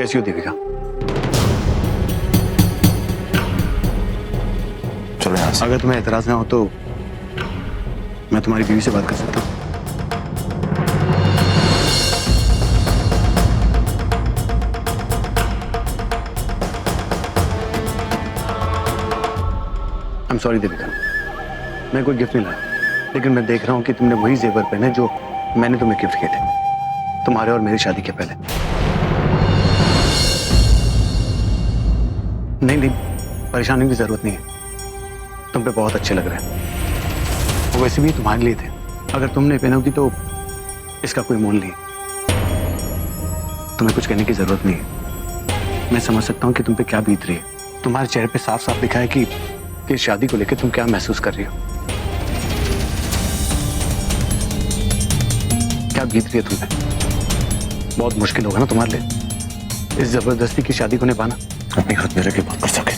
कैसी हो देविका? चलो यहाँ से। अगर तुम्हें एतराज ना हो तो मैं तुम्हारी बीवी से बात कर सकता हूँ। आई एम सॉरी देविका, मैं कोई गिफ्ट नहीं लाया, लेकिन मैं देख रहा हूँ कि तुमने वही जेवर पहने जो मैंने तुम्हें गिफ्ट किए थे तुम्हारे और मेरी शादी के पहले। नहीं, परेशानी की जरूरत नहीं है, तुम पे बहुत अच्छे लग रहे हैं। वो वैसे भी तुम्हारे लिए थे, अगर तुम नहीं पहनोगी तो इसका कोई मोल नहीं। तुम्हें कुछ कहने की जरूरत नहीं है, मैं समझ सकता हूँ कि तुम पे क्या बीत रही है। तुम्हारे चेहरे पे साफ साफ दिखा है कि शादी को लेकर तुम क्या महसूस कर रही हो, क्या बीत रही है तुम पे। बहुत मुश्किल होगा ना तुम्हारे लिए इस जबरदस्ती की शादी को निभाना। अपनी हाथ में रख के बात कर सके।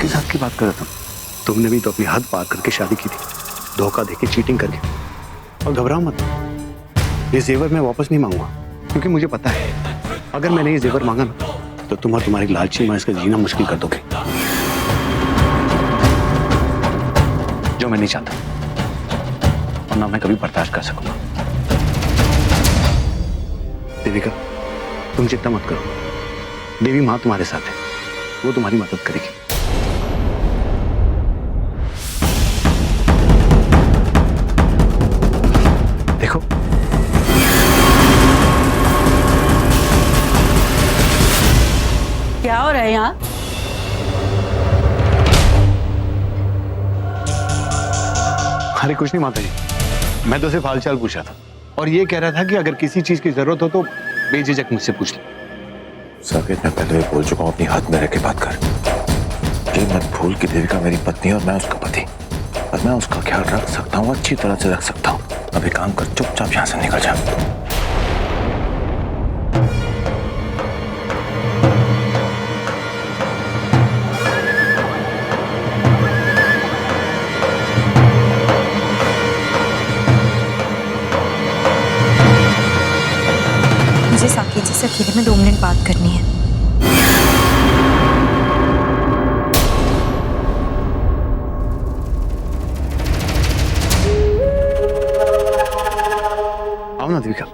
किस हद की बात कर रहे हो तुमने भी तो अपनी हद पार करके शादी की थी, धोखा देके, चीटिंग करके। और घबराओ मत, ये जेवर मैं वापस नहीं मांगूंगा, क्योंकि मुझे पता है अगर मैंने ये जेवर मांगा ना तो तुम और तुम्हारी लालची मां इसका जीना मुश्किल कर दोगे, जो मैं नहीं चाहता और ना मैं कभी बर्दाश्त कर सकूंगा। देविका, तुम चिंता मत करो, देवी मां तुम्हारे साथ है, वो तुम्हारी मदद करेगी। देखो, क्या हो रहा है यहाँ? अरे कुछ नहीं माता जी, मैं तो सिर्फ हालचाल पूछा था और ये कह रहा था कि अगर किसी चीज की जरूरत हो तो बेझिझक मुझसे पूछ ले। साकेत, मैं पहले भी बोल चुका हूँ, अपनी हाथ में रख के बात कर। ये मत भूल कि देविका मेरी पत्नी और मैं उसका पति, और मैं उसका ख्याल रख सकता हूँ, अच्छी तरह से रख सकता हूँ। अभी काम कर, चुपचाप यहाँ से निकल जा। मुझे साकेत जी से अकेले में 2 मिनट बात करनी है। आओ ना देविका।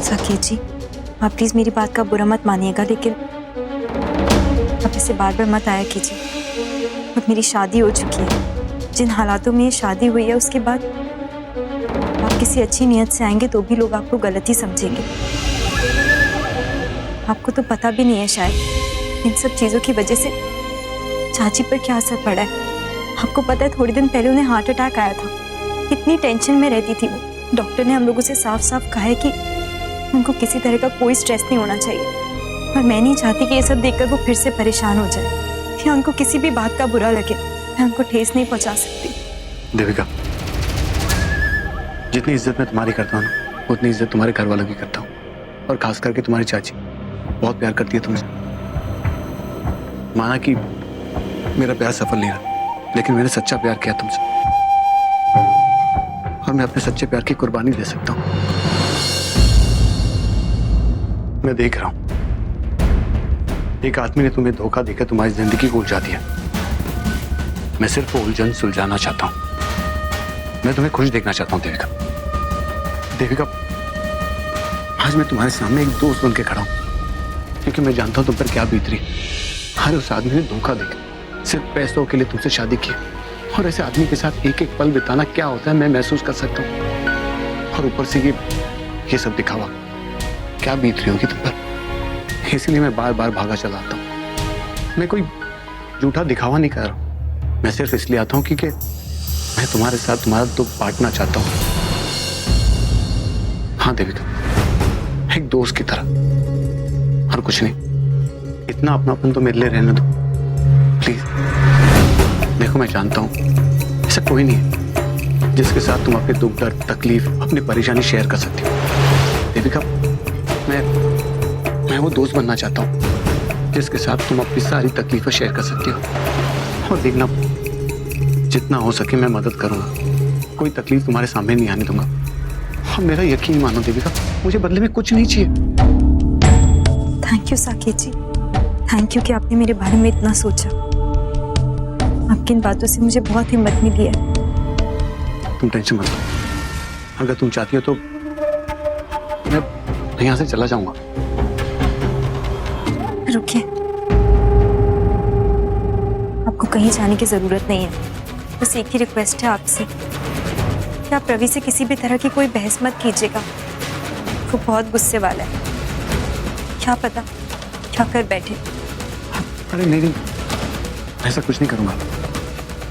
साकेत जी, आप प्लीज मेरी बात का बुरा मत मानिएगा, लेकिन आप इसे बार बार मत आया कीजिए। अब मेरी शादी हो चुकी है, जिन हालातों में ये शादी हुई है उसके बाद आप किसी अच्छी नीयत से आएंगे तो भी लोग आपको गलत ही समझेंगे। आपको तो पता भी नहीं है शायद इन सब चीज़ों की वजह से चाची पर क्या असर पड़ा है। आपको पता है थोड़े दिन पहले उन्हें हार्ट अटैक आया था, कितनी टेंशन में रहती थी वो। डॉक्टर ने हम लोगों से साफ साफ कहा है कि उनको किसी तरह का कोई स्ट्रेस नहीं होना चाहिए, और मैं नहीं चाहती कि ये सब देखकर वो फिर से परेशान हो जाए या उनको किसी भी बात का बुरा लगे। मैं उनको ठेस नहीं पहुंचा सकती। देविका, जितनी इज्जत मैं तुम्हारी करता हूँ ना, उतनी इज्जत तुम्हारे घर वालों की करता हूँ, और खास करके तुम्हारी चाची बहुत प्यार करती है तुमसे। माना कि मेरा प्यार सफल नहीं रहा, लेकिन मैंने सच्चा प्यार किया तुमसे, और मैं अपने सच्चे प्यार की कुर्बानी दे सकता हूँ। मैं देख रहा हूं एक आदमी ने तुम्हें धोखा देकर तुम्हारी जिंदगी को उलझा दिया। मैं सिर्फ वो उलझन सुलझाना चाहता हूं, मैं तुम्हें खुश देखना चाहता हूं। देविका, देविका, आज मैं तुम्हारे सामने एक दोस्त बन के खड़ा हूं, क्योंकि मैं जानता हूं तुम पर क्या बीत रही। हर उस आदमी ने धोखा देकर सिर्फ पैसों के लिए तुमसे शादी की, और ऐसे आदमी के साथ एक एक पल बिताना क्या होता है मैं महसूस कर सकता हूँ। और ऊपर से ये सब दिखावा, क्या बीत रही होगी तुम पर, इसलिए मैं बार बार भागा चला आता हूँ। मैं कोई झूठा दिखावा नहीं कर रहा हूँ, मैं सिर्फ इसलिए आता हूँ क्योंकि मैं तुम्हारे साथ तुम्हारा दुख बांटना चाहता हूँ। हाँ देविका, एक दोस्त की तरह, और कुछ नहीं। इतना अपनापन तो मेरे लिए रहने दो प्लीज। देखो, मैं जानता हूँ ऐसा कोई नहीं है जिसके साथ तुम अपने दुख दर्द तकलीफ अपनी परेशानी शेयर कर सकती हो। देविका, मैं वो दोस्त बनना चाहता हूँ जिसके साथ तुम अपनी सारी तकलीफें शेयर कर सकती हो। और देखना, जितना हो सके मैं मदद करूंगा, कोई तकलीफ तुम्हारे सामने नहीं आने दूंगा। और मेरा यकीन मानो देविका, मुझे बदले में कुछ नहीं चाहिए। Thank you Saket ji, thank you कि आपने मेरे बारे में इतना सोचा। आपकी इन बातों से मुझे बहुत हिम्मत मिली है। तुम टेंशन मत लो, अगर तुम चाहती हो तो मैं यहाँ से चला जाऊंगा। रुकिए, आपको कहीं जाने की जरूरत नहीं है। बस एक ही रिक्वेस्ट है आपसे कि आप रवि से किसी भी तरह की कोई बहस मत कीजिएगा। वो बहुत गुस्से वाला है, क्या पता क्या कर बैठे। अरे नहीं, ऐसा कुछ नहीं करूंगा,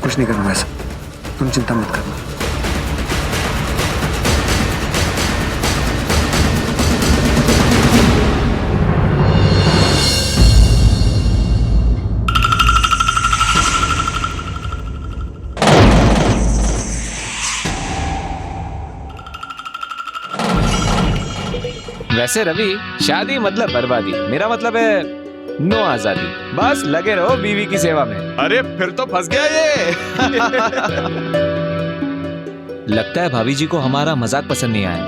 कुछ नहीं करूंगा ऐसा, तुम चिंता मत करना। वैसे रवि, शादी मतलब बर्बादी, मेरा मतलब है नो आजादी। बस लगे रहो बीवी की सेवा में। अरे फिर तो फंस गया ये। लगता है भाभी जी को हमारा मजाक पसंद नहीं आया।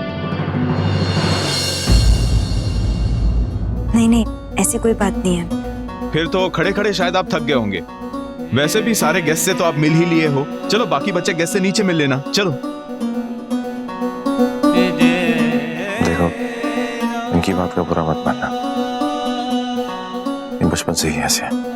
नहीं नहीं, ऐसी कोई बात नहीं है। फिर तो खड़े खड़े शायद आप थक गए होंगे। वैसे भी सारे गेस्ट से तो आप मिल ही लिए हो। चलो बाकी बच्चे गेस्ट से नीचे मिल लेना। चलो। देखो, इनकी बात का बुरा मत मानना, ये बचपन से ही ऐसे हैं।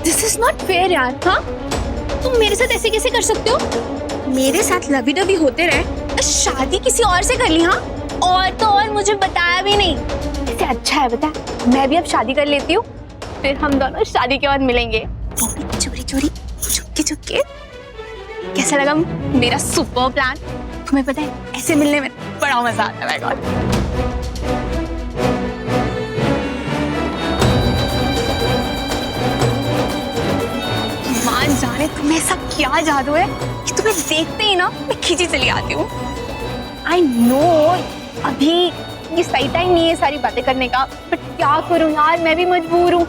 दिस इज नॉट फेयर यार। हाँ, तुम मेरे साथ ऐसे कैसे कर सकते हो? मेरे साथ लवी डवी होते रहे, शादी किसी और से कर ली। हाँ, और तो और मुझे बताया भी नहीं। इससे अच्छा है बता, मैं भी अब शादी कर लेती हूँ, फिर हम दोनों शादी के बाद मिलेंगे, चोरी चोरी चुपके चुपके। कैसा लगा मेरा सुपर प्लान? तुम्हें पता है, ऐसे मिलने में बड़ा मजा आता है। जाने तुम्हें ऐसा क्या जादू है कि तुम्हें देखते ही ना मैं खींची चली आती हूँ। आई नो अभी ये सही टाइम नहीं है सारी बातें करने का, बट क्या करूँ यार, मैं भी मजबूर हूँ।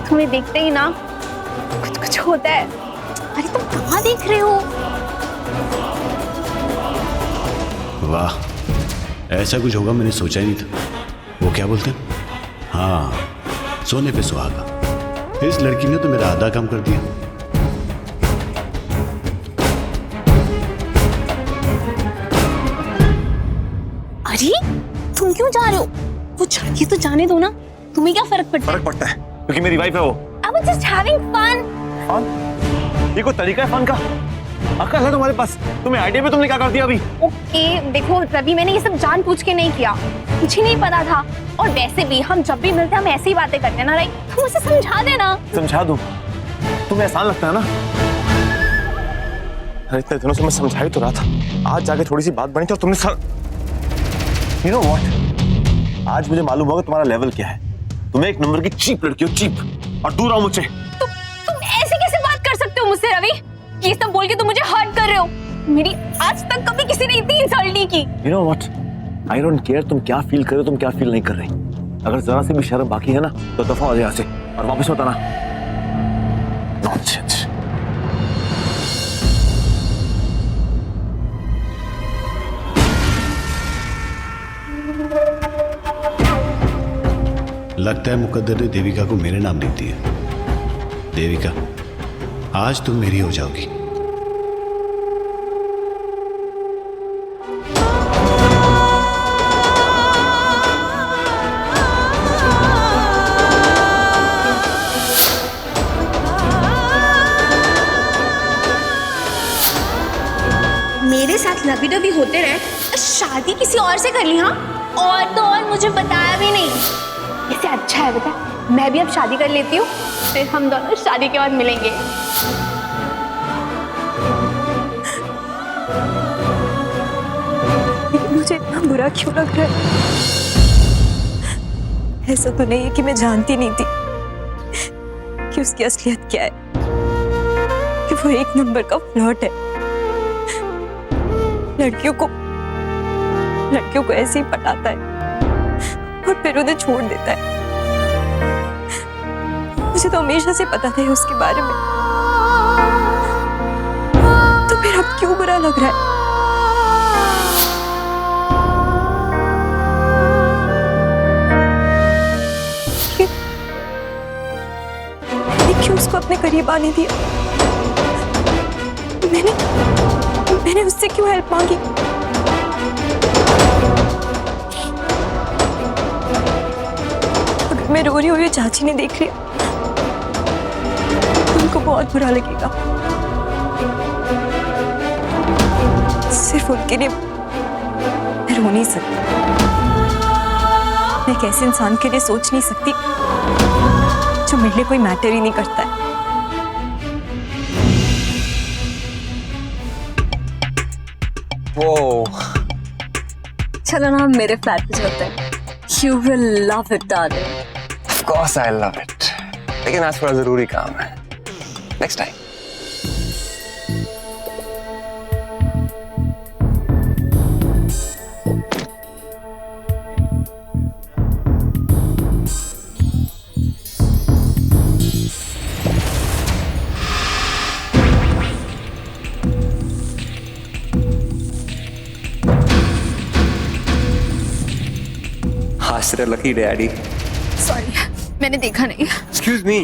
तुम्हें देखते ही ना कुछ कुछ होता है। अरे तुम कहाँ देख रहे हो? वाह, ऐसा कुछ होगा मैंने सोचा ही नहीं था। वो क्या बोलते हैं, हाँ, सोने पे सुहागा। इस लड़की ने तो मेरा आधा काम कर दिया। अरे तुम क्यों जा रहे हो? वो जाके तो जाने दो ना, तुम्हें क्या फर्क पड़ता है? फर्क पड़ता है क्योंकि मेरी वाइफ है वो। I was just having fun. Fun? ये कोई तरीका है फन का? अक्ल है तुम्हारे पास? तुम्हें आइडिया भी तुमने क्या कर दिया अभी? ओके, देखो रवि, मैंने ये सब जानबूझ के नहीं किया, मुझे नहीं पता था। और वैसे भी हम जब भी मिलते हैं हम ऐसी ही बातें करते हैं ना, राइट? तुम मुझे समझा देना। समझा दूं? तुम्हें आसान लगता है ना? अरे इतने दिनों से मैं समझा ही तो रहा था, आज जाके थोड़ी सी बात बनी थी और तुमने सर। You know what? आज मुझे मालूम होगा तुम्हारा लेवल क्या है। तुम्हें एक नंबर की चीप लड़की हो, चीप, और दूर आओ मुझसे। तुम ऐसे कैसे बात कर सकते हो मुझसे रवि? ये सब बोल के तुम मुझे हर्ट कर रहे हो। मेरी आज तक कभी किसी ने इतनी इंसल्ट नहीं की। You know what? I don't care तुम क्या फील कर रहे हो, तुम क्या फील नहीं कर रही। अगर जरा से भी शर्म बाकी है ना तो दफा हो जाए यहाँ से और वापस मत आना। Nonsense. लगता है मुकद्दर ने देविका को मेरे नाम लिख दिया। देविका, आज तुम मेरी हो जाओगी। लवी डवी होते रहे, शादी किसी और से कर ली। हाँ, और तो और मुझे बताया भी नहीं। इससे अच्छा है बेटा, मैं भी अब शादी कर लेती हूँ, फिर हम दोनों शादी के बाद मिलेंगे। मुझे इतना बुरा क्यों लग रहा है? ऐसा तो नहीं है कि मैं जानती नहीं थी कि उसकी असलियत क्या है, कि वो एक नंबर का फ्लर्ट है। लड़कियों को ऐसे ही पटाता है और फिर उन्हें छोड़ देता है। मुझे तो हमेशा से पता था उसके बारे में, तो फिर अब क्यों बुरा लग रहा है? क्यों उसको अपने करीब आने दिया? मैंने उससे क्यों हेल्प मांगी? अगर मैं रो रही हुई चाची ने देख लिया तो उनको बहुत बुरा लगेगा। सिर्फ उनके लिए मैं रो नहीं सकती। मैं एक ऐसे इंसान के लिए सोच नहीं सकती जो मेरे लिए कोई मैटर ही नहीं करता है। वो चलो ना हम मेरे फ्लैट पे चलते हैं। You will love it, darling. of course I love it, लेकिन आज थोड़ा जरूरी काम है। Next time. आज तेरा लकी डैडी। सॉरी, मैंने देखा नहीं। एक्सक्यूज मी,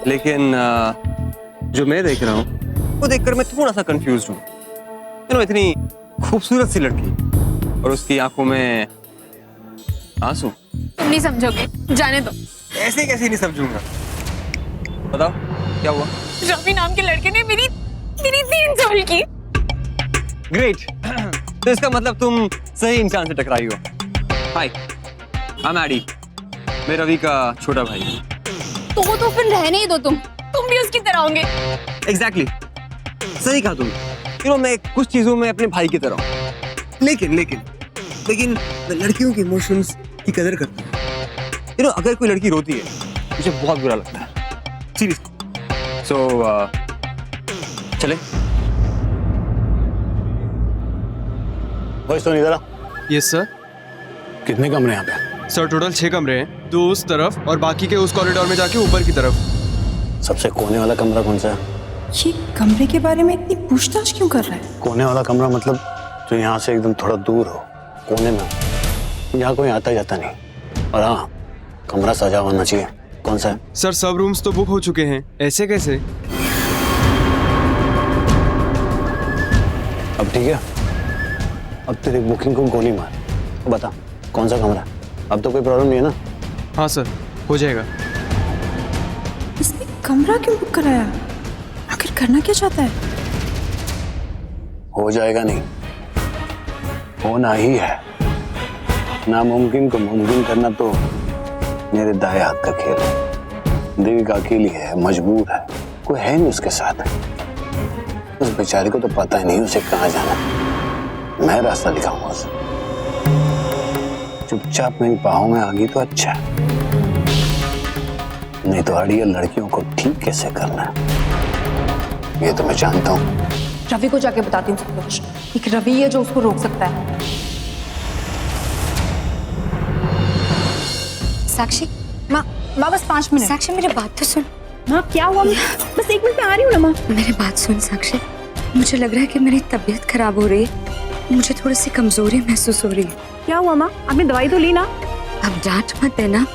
लेकिन जो मैं देख रहा हूँ वो देखकर मैं थोड़ा सा कंफ्यूज हूँ। इतनी खूबसूरत सी लड़की और उसकी आंखों में आंसू। तुम नहीं समझोगे, जाने दो। ऐसे कैसे नहीं समझूंगा? बताओ क्या हुआ? रवि नाम के लड़के ने मेरी 3 साल की। ग्रेट। तो इसका मतलब तुम सही इंसान से टकराई हो। हाय, आई एम एडी, मैं रवि का छोटा भाई हूँ। तो फिर रहने ही दो, तुम भी उसकी तरह होंगे। एग्जैक्टली, सही कहा तुम। मैं कुछ चीजों में अपने भाई की तरह हूँ, लेकिन मैं लड़कियों के इमोशंस की कदर करता हूँ। अगर कोई लड़की रोती है मुझे बहुत बुरा लगता है, सीरियसली। सो चले। भाई सुन इधर। Yes sir. कितने कमरे यहाँ पे? सर टोटल 6 कमरे हैं, 2 उस तरफ और बाकी के उस कॉरिडोर में जाके ऊपर की तरफ। सबसे कोने वाला कमरा कौन सा है? ये कमरे के बारे में इतनी पूछताछ क्यों कर रहा है? कोने वाला कमरा मतलब जो यहाँ से एकदम थोड़ा दूर हो, कोने में, यहाँ कोई आता जाता नहीं। और हाँ, कमरा सजा होना चाहिए। कौन सा है? सर सब रूम्स तो बुक हो चुके हैं। ऐसे कैसे? अब ठीक है, अब तेरी बुकिंग को गोली मार। बता कौन सा कमरा? अब तो कोई प्रॉब्लम नहीं है ना? हाँ सर, हो जाएगा। इसने कमरा क्यों बुक कराया? आखिर करना क्या चाहता है? हो जाएगा नहीं, होना ही है। नामुमकिन को मुमकिन करना तो मेरे दाएं हाथ का खेल है। देविका अकेली है, मजबूर है, कोई है नहीं उसके साथ। उस बेचारी को तो पता ही नहीं उसे कहाँ जाना। मैं रास्ता दिखाऊंगा उसे। चुपचाप मेरी बाहों में आ गई तो अच्छा है, नहीं तो अड़ियल लड़कियों को ठीक कैसे करना है ये तो मैं जानता हूँ। रवि को जाके बताती हूँ सब कुछ। एक रवि है जो उसको रोक सकता है। साक्षी, माँ बस 5 मिनट। साक्षी मेरी बात तो सुन। माँ क्या हुआ? बस 1 मिनट में आ रही हूँ ना माँ। मेरी बात सुन साक्षी, मुझे लग रहा है कि मेरी तबीयत खराब हो रही है। मुझे थोड़ी सी कमजोरी महसूस हो रही है। क्या हुआ माँ? आपने दवाई तो ली ना? अब डांट मत देना,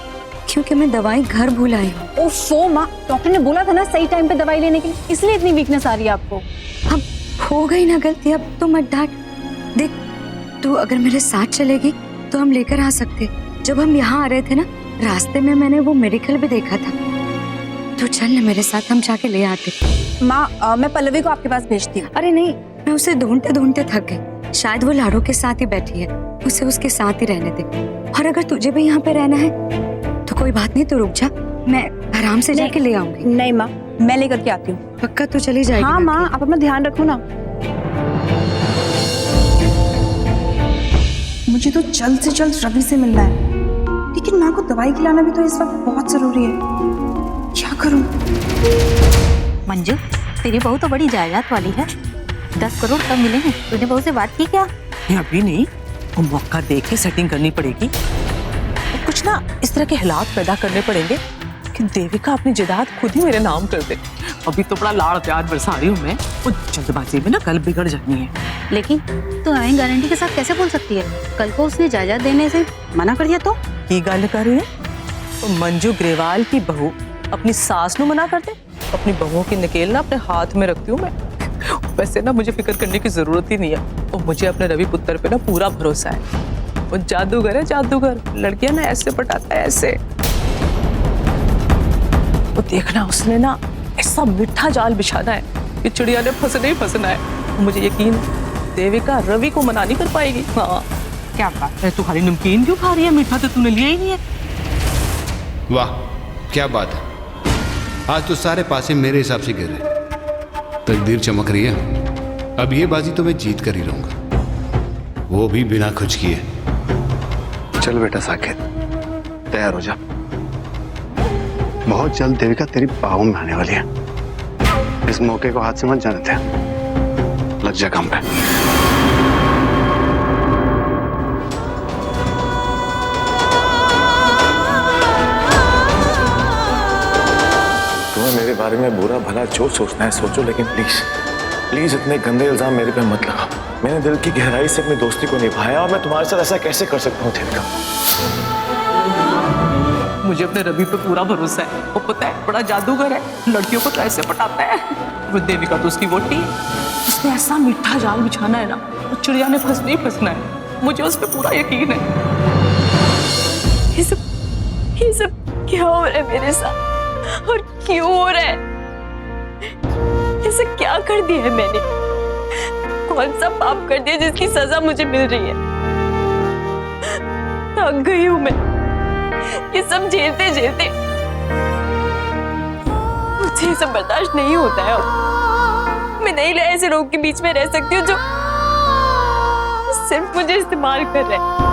क्योंकि मैं दवाई घर भूल आई हूँ। ओफो माँ, डॉक्टर ने बोला था ना सही टाइम पे दवाई लेने के लिए, इसलिए इतनी वीकनेस आ रही है आपको। अब हो गई ना गलती, अब तो मत डांट। देख, तू अगर मेरे साथ चलेगी तो हम लेकर आ सकते। जब हम यहाँ आ रहे थे ना, रास्ते में मैंने वो मेडिकल भी देखा था। तू चल ना मेरे साथ, हम जाके ले आते। माँ मैं पल्लवी को आपके पास भेजती हूँ। अरे नहीं, मैं उसे ढूंढते ढूंढते थक गई। शायद वो लाड़ो के साथ ही बैठी है, उसे उसके साथ ही रहने दे। और अगर तुझे भी यहाँ पे रहना है तो कोई बात नहीं, तो रुक जा, मैं आराम से जाके ले आऊंगी। नहीं माँ, मैं लेकर के आती हूँ। पक्का तो चली जाएगी? हाँ माँ, आप अपना ध्यान रखो ना। मुझे तो जल्द से जल्द रवि से मिलना है, लेकिन माँ को दवाई खिलाना भी तो इस वक्त बहुत जरूरी है। क्या करूँ? मंजू, तेरी बहू तो बड़ी जायदाद वाली है। 10 करोड़ कब मिलेंगे? तूने बहू से बात की क्या? अभी नहीं, वो मौका देख के सेटिंग करनी पड़ेगी। और कुछ ना इस तरह के हालात पैदा करने पड़ेंगे कि देविका अपनी जायदाद खुद ही मेरे नाम कर दे। अभी तो बड़ा लाड़ प्यार बरसा रही हूँ मैं, वो जल्दबाजी में ना कल बिगड़ जानी है। लेकिन तू आइन गारंटी के साथ कैसे बोल सकती है? कल को उसने जायदाद देने से मना कर दिया तो? की गल कर रही है? तो मंजू ग्रेवाल की बहू अपनी सास ਨੂੰ मना कर दे? अपनी बहुओं की नकेल ना अपने हाथ में रखती हूँ मैं। वैसे ना मुझे फिक्र करने की जरूरत ही नहीं है, और मुझे अपने रवि पुत्र पे ना पूरा भरोसा है। वो जादूगर है, जादूगर। लड़कियां ना ऐसे पटाता है, ऐसे। वो देखना, उसने ना ऐसा मीठा जाल बिछाना है कि चिड़िया ने फंसना ही फंसना है। मुझे यकीन है देविका रवि को मना नहीं कर पाएगी। हाँ, क्या बात है, तू खाली नमकीन क्यों खा रही है? मीठा तो तूने लिया ही नहीं है। वाह, क्या बात है, आज तो सारे पासे मेरे हिसाब से गिर रहे। तकदीर चमक रही है। अब ये बाजी तो मैं जीत कर ही रहूंगा, वो भी बिना कुछ किए। चल बेटा साकेत, तैयार हो जा। बहुत जल्द देविका तेरी बाहों में आने वाली है। इस मौके को हाथ से मत जाने दे, लग जा काम पे। तुम्हें मेरे बारे में बुरा भला जो सोचना है सोचो, लेकिन प्लीज प्लीज इतने गंदे इल्जाम मेरे पे मत लगाओ। मैंने दिल की गहराई से अपनी दोस्ती को निभाया, और मैं तुम्हारे साथ ऐसा कैसे कर सकता हूँ देविका? मुझे अपने रवि पे पूरा भरोसा है। वो पता है बड़ा जादूगर है, लड़कियों को तो ऐसे पटाता है। वो देविका तो उसकी वोटी है। उसने ऐसा मीठा जाल बिछाना है ना, वो चिड़िया ने फंसना ही फंसना है। मुझे उस पर पूरा यकीन है। ये सब क्या हो रहा है मेरे साथ, और क्यों हो रहा है? ऐसा क्या कर दिया है मैंने? कौन सा पाप कर दिया जिसकी सजा मुझे मिल रही है? थक गई हूं मैं ये सब झेलते झेलते। मुझे ये सब बर्दाश्त नहीं होता है अब। मैं नहीं ऐसे लोगों के बीच में रह सकती हूँ जो सिर्फ मुझे इस्तेमाल कर रहे हैं।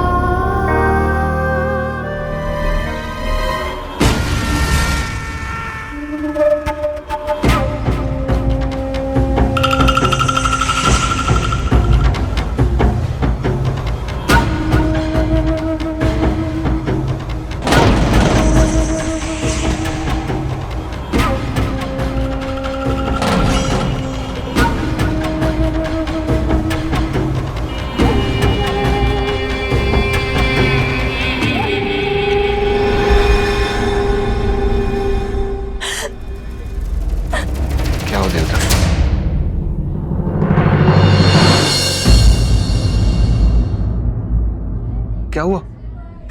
क्या हुआ?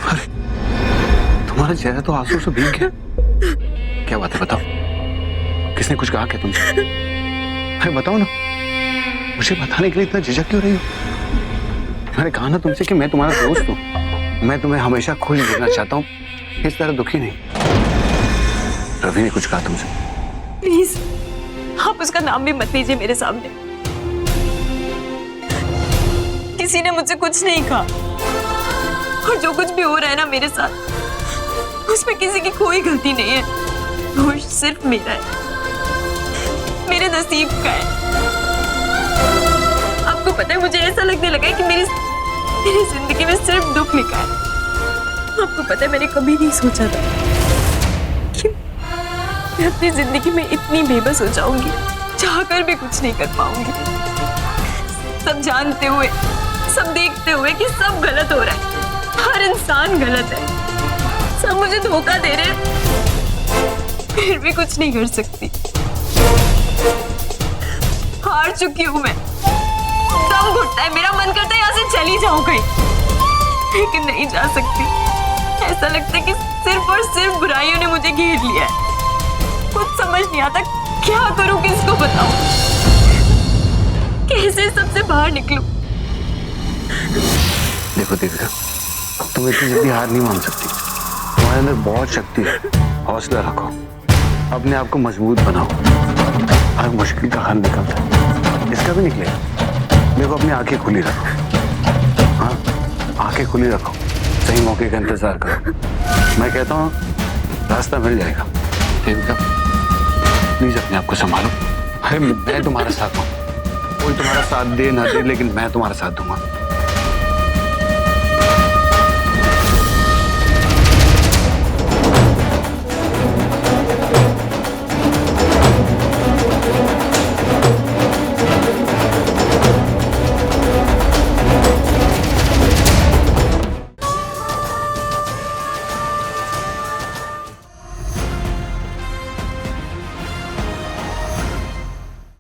अरे तुम्हारा चेहरा तो आंसू से भीग गया। क्या बात है, बताओ। किसने कुछ कहा क्या तुमसे? अरे बताओ ना, मुझे बताने के लिए इतना झिझक क्यों रही हो? मैंने कहा ना तुमसे कि मैं तुम्हारा दोस्त हूँ, मैं तुम्हें हमेशा खुश देखना चाहता हूँ, इस तरह दुखी नहीं। रवि ने कुछ कहा तुमसे? प्लीज आप उसका नाम भी मत लीजिए मेरे सामने। किसी ने मुझसे कुछ नहीं कहा, और जो कुछ भी हो रहा है ना मेरे साथ, उसमें किसी की कोई गलती नहीं है। दोष सिर्फ मेरा है, मेरे नसीब का है। आपको पता है, मुझे ऐसा लगने लगा है कि मेरी जिंदगी में सिर्फ दुख लिखा है। आपको पता है, मैंने कभी नहीं सोचा था कि मैं अपनी जिंदगी में इतनी बेबस हो जाऊंगी, चाहकर भी कुछ नहीं कर पाऊंगी। सब जानते हुए, सब देखते हुए कि सब गलत हो रहा है, हर इंसान गलत है, सब मुझे धोखा दे रहे हैं, फिर भी कुछ नहीं कर सकती। हार चुकी हूं मैं, दम घुटता है, मेरा मन करता है यहाँ से चली जाऊं कहीं, लेकिन नहीं जा सकती। ऐसा लगता है कि सिर्फ और सिर्फ बुराइयों ने मुझे घेर लिया है। कुछ समझ नहीं आता, क्या करूं, किसको बताऊं, कैसे सबसे बाहर निकलूं? देखो देविका, तुम इतनी जल्दी हार नहीं मान सकती। तुम्हारे अंदर बहुत शक्ति है, हौसला रखो, अपने आप को मजबूत बनाओ। हर मुश्किल का हल निकलता है, इसका भी निकलेगा। देखो अपनी आंखें खुली रखो। हाँ, आंखें खुली रखो, सही मौके का इंतजार करो। मैं कहता हूँ रास्ता मिल जाएगा। देविका प्लीज अपने आप को संभालो। अरे मैं तुम्हारा साथ हूँ, कोई तुम्हारा साथ दे ना दे, लेकिन मैं तुम्हारा साथ दूंगा।